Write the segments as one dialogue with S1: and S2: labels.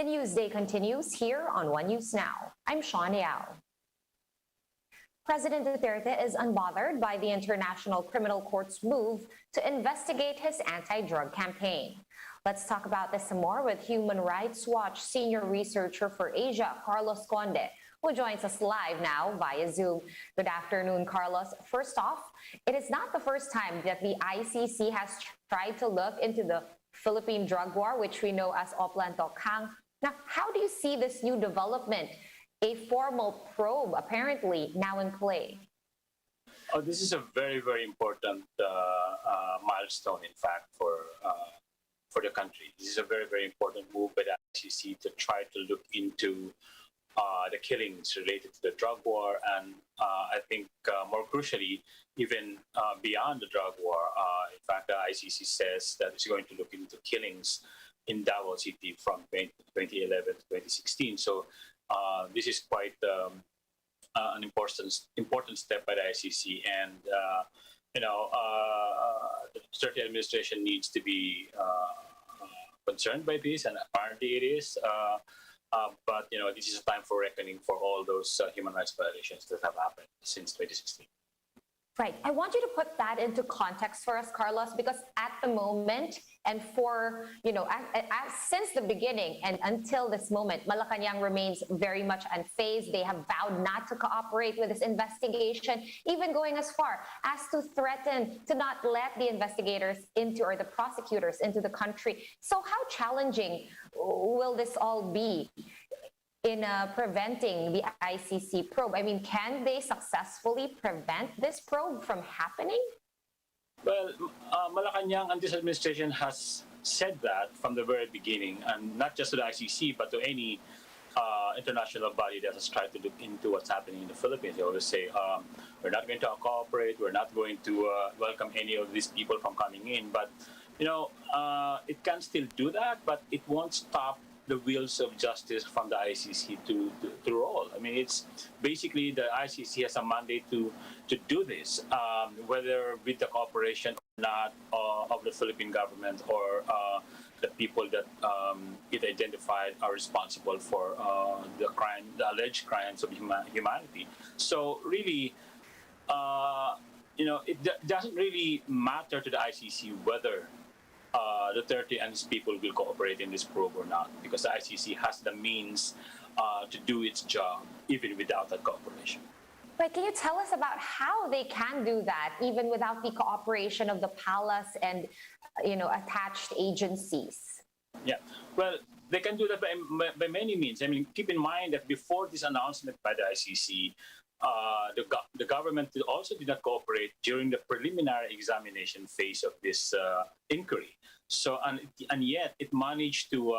S1: The News Day continues here on One News Now. I'm Sean Yao. President Duterte is unbothered by the International Criminal Court's move to investigate his anti-drug campaign. Let's talk about this some more with Human Rights Watch senior researcher for Asia, Carlos Conde, who joins us live now via Zoom. Good afternoon, Carlos. First off, it is not the first time that the ICC has tried to look into the Philippine drug war, which we know as Oplan Tokhang. Now, how do you see this new development? A formal probe apparently now in play.
S2: Oh, this is a very, very important milestone, in fact, for the country. This is a very, very important move by the ICC to try to look into the killings related to the drug war, and I think more crucially, even beyond the drug war. In fact, the ICC says that it's going to look into killings in Davao City from 2011 to 2016. So this is quite an important step by the ICC, and the Duterte administration needs to be concerned by this, and apparently it is. But this is a time for reckoning for all those human rights violations that have happened since 2016.
S1: Right. I want you to put that into context for us, Carlos, because at the moment and for, since the beginning and until this moment, Malacanang remains very much unfazed. They have vowed not to cooperate with this investigation, even going as far as to threaten to not let the investigators into, or the prosecutors into the country. So how challenging will this all be in preventing the ICC probe? I mean, can they successfully prevent this probe from happening?
S2: Well, Malacanang and this administration has said that from the very beginning, and not just to the ICC, but to any international body that has tried to look into what's happening in the Philippines. They always say, we're not going to cooperate, we're not going to welcome any of these people from coming in. But, it can still do that, but it won't stop the wheels of justice from the ICC to roll. I mean, it's basically the ICC has a mandate to do this, whether with the cooperation or not of the Philippine government or the people that it identified are responsible for the alleged crimes of humanity. So really, it doesn't really matter to the ICC whether Duterte and his people will cooperate in this probe or not, because the ICC has the means to do its job even without that cooperation.
S1: But can you tell us about how they can do that even without the cooperation of the palace and attached agencies?
S2: Yeah, well, they can do that by many means. I mean, keep in mind that before this announcement by the ICC, the government also did not cooperate during the preliminary examination phase of this inquiry. So, and yet it managed to,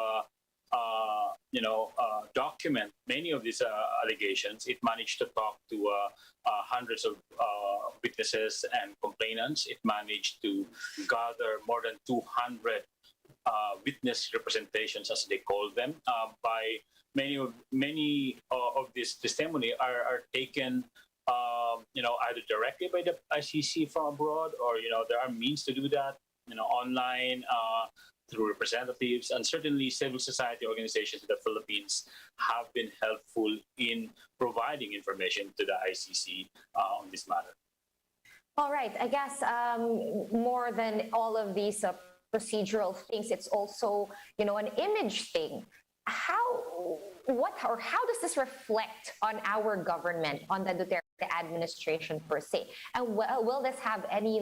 S2: document many of these allegations. It managed to talk to hundreds of witnesses and complainants. It managed to gather more than 200 witness representations, as they call them, by many of this testimony are taken, either directly by the ICC from abroad, or there are means to do that, online through representatives, and certainly civil society organizations in the Philippines have been helpful in providing information to the ICC on this matter.
S1: All right. I guess more than all of these procedural things, it's also an image thing. How does this reflect on our government, on the Duterte administration per se? And will this have any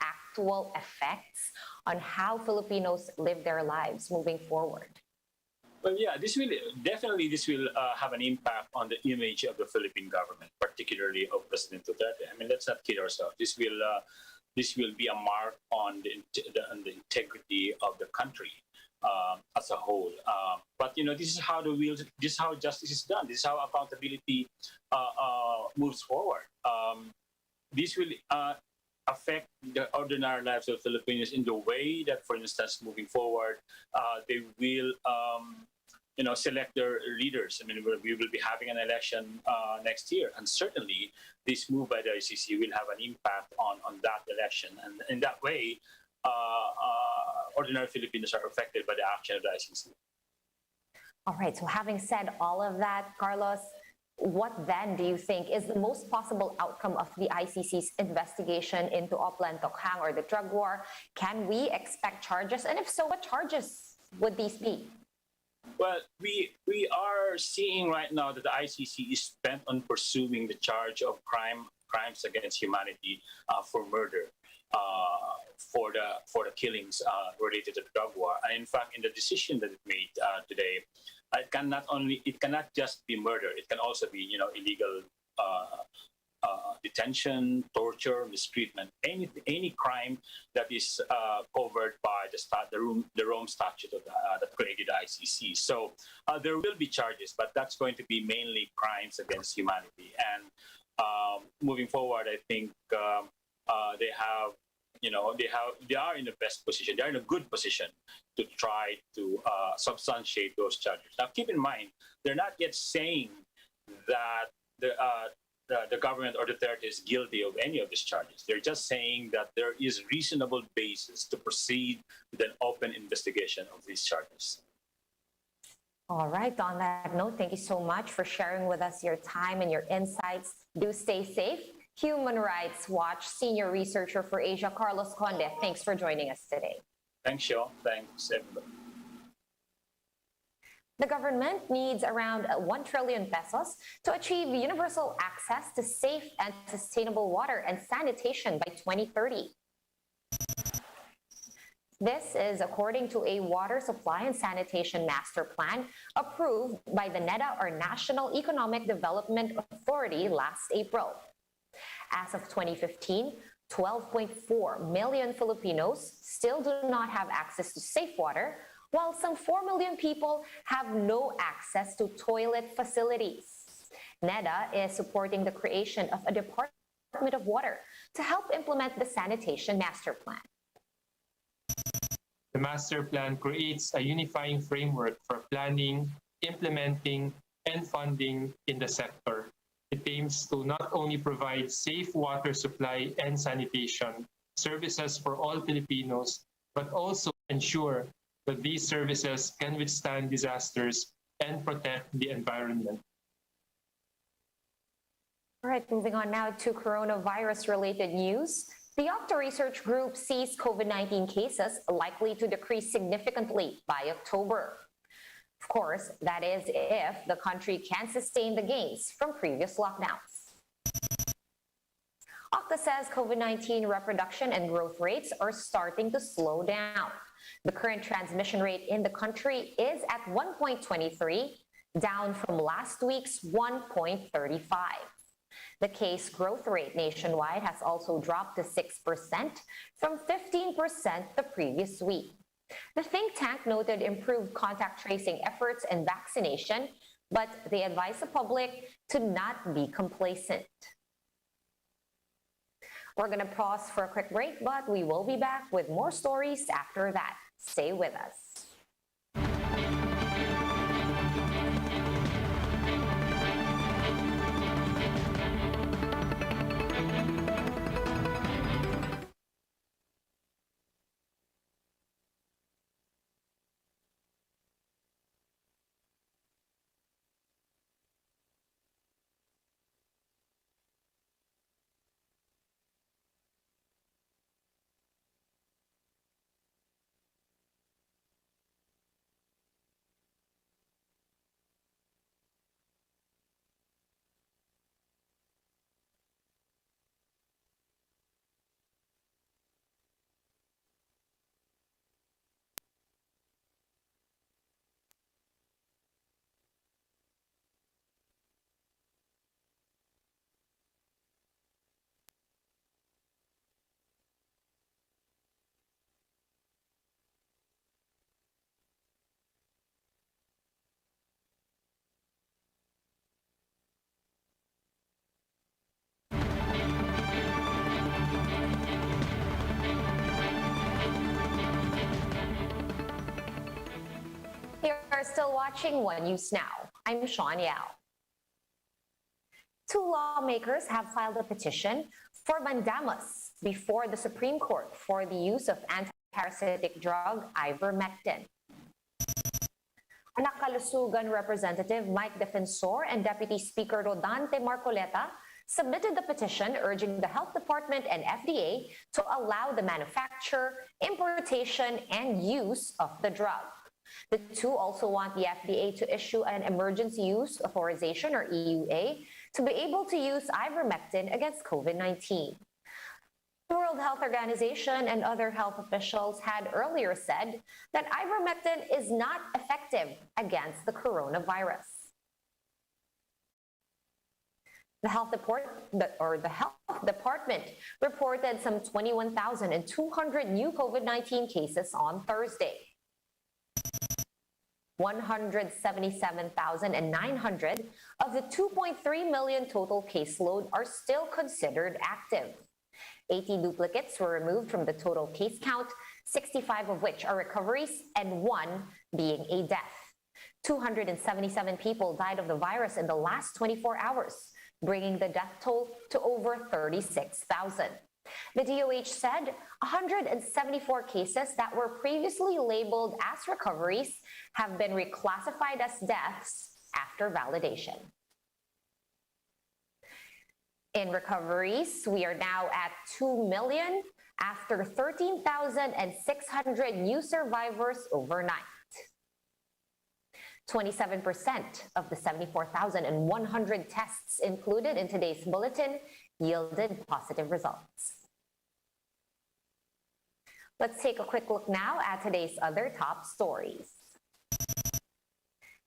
S1: actual effects on how Filipinos live their lives moving forward?
S2: Well, yeah, this will have an impact on the image of the Philippine government, particularly of President Duterte. I mean, let's not kid ourselves. This will be a mark on the integrity of the country as a whole. But this is how justice is done. This is how accountability moves forward. This will affect the ordinary lives of Filipinos in the way that, for instance, moving forward, they will select their leaders. I mean, we will be having an election next year, and certainly this move by the ICC will have an impact on that election, and in that way, ordinary Filipinos are affected by the action of the ICC.
S1: All right, so having said all of that, Carlos, what then do you think is the most possible outcome of the ICC's investigation into Oplan Tokhang or the drug war? Can we expect charges? And if so, what charges would these be?
S2: Well, we are seeing right now that the ICC is bent on pursuing the charge of crimes against humanity for murder, for the killings related to the drug war. And in fact, in the decision that it made today, it cannot just be murder. It can also be illegal detention, torture, mistreatment, any crime that is covered by the Rome Statute that created the ICC. So there will be charges, but that's going to be mainly crimes against humanity. And moving forward, I think they are in the best position. They are in a good position to try to substantiate those charges. Now, keep in mind, they're not yet saying that the government or Duterte is guilty of any of these charges. They're just saying that there is reasonable basis to proceed with an open investigation of these charges.
S1: All right, on that note, thank you so much for sharing with us your time and your insights. Do stay safe. Human Rights Watch Senior Researcher for Asia, Carlos Conde, thanks for joining us today.
S2: Thanks, Shaw. Thanks, everybody.
S1: The government needs around 1 trillion pesos to achieve universal access to safe and sustainable water and sanitation by 2030. This is according to a water supply and sanitation master plan approved by the NEDA, or National Economic Development Authority, last April. As of 2015, 12.4 million Filipinos still do not have access to safe water, while some 4 million people have no access to toilet facilities. NEDA is supporting the creation of a Department of Water to help implement the sanitation master plan.
S3: The master plan creates a unifying framework for planning, implementing, and funding in the sector. It aims to not only provide safe water supply and sanitation services for all Filipinos, but also ensure that these services can withstand disasters and protect the environment.
S1: All right, moving on now to coronavirus-related news. The OCTA Research Group sees COVID-19 cases likely to decrease significantly by October. Of course, that is if the country can sustain the gains from previous lockdowns. OCTA says COVID-19 reproduction and growth rates are starting to slow down. The current transmission rate in the country is at 1.23, down from last week's 1.35. The case growth rate nationwide has also dropped to 6% from 15% the previous week. The think tank noted improved contact tracing efforts and vaccination, but they advise the public to not be complacent. We're going to pause for a quick break, but we will be back with more stories after that. Stay with us. You're still watching One News Now. I'm Sean Yao. Two lawmakers have filed a petition for mandamus before the Supreme Court for the use of anti-parasitic drug Ivermectin. Anak Kalusugan Representative Mike Defensor and Deputy Speaker Rodante Marcoleta submitted the petition urging the Health Department and FDA to allow the manufacture, importation, and use of the drug. The two also want the FDA to issue an emergency use authorization, or EUA, to be able to use ivermectin against COVID-19. The World Health Organization and other health officials had earlier said that ivermectin is not effective against the coronavirus. The Health Department reported some 21,200 new COVID-19 cases on Thursday. 177,900 of the 2.3 million total caseload are still considered active. 80 duplicates were removed from the total case count, 65 of which are recoveries and 1 being a death. 277 people died of the virus in the last 24 hours, bringing the death toll to over 36,000. The DOH said 174 cases that were previously labeled as recoveries have been reclassified as deaths after validation. In recoveries, we are now at 2 million after 13,600 new survivors overnight. 27% of the 74,100 tests included in today's bulletin yielded positive results. Let's take a quick look now at today's other top stories.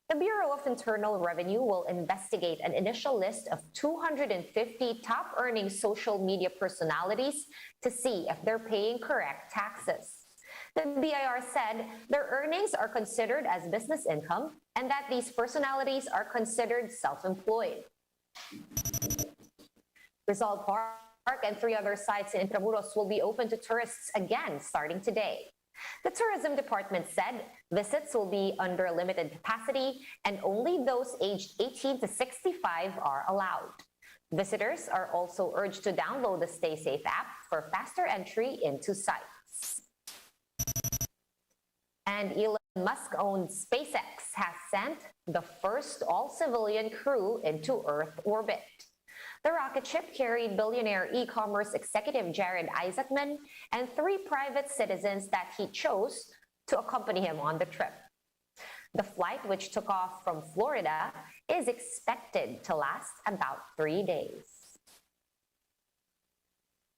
S1: The Bureau of Internal Revenue will investigate an initial list of 250 top-earning social media personalities to see if they're paying correct taxes. The BIR said their earnings are considered as business income and that these personalities are considered self-employed. Rizal Park and 3 other sites in Intramuros will be open to tourists again starting today. The Tourism Department said visits will be under a limited capacity and only those aged 18 to 65 are allowed. Visitors are also urged to download the Stay Safe app for faster entry into sites. And Elon Musk-owned SpaceX has sent the first all-civilian crew into Earth orbit. The rocket ship carried billionaire e-commerce executive Jared Isaacman and 3 private citizens that he chose to accompany him on the trip. The flight, which took off from Florida, is expected to last about 3 days.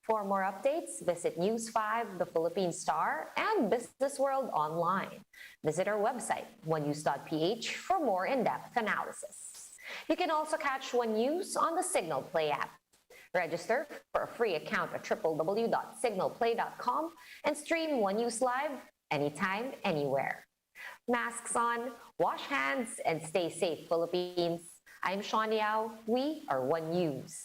S1: For more updates, visit News 5, The Philippine Star, and Business World online. Visit our website, onenews.ph, for more in-depth analysis. You can also catch One News on the Signal Play app. Register for a free account at www.signalplay.com and stream One News live anytime, anywhere. Masks on, wash hands, and stay safe, Philippines. I'm Sean Yao. We are One News.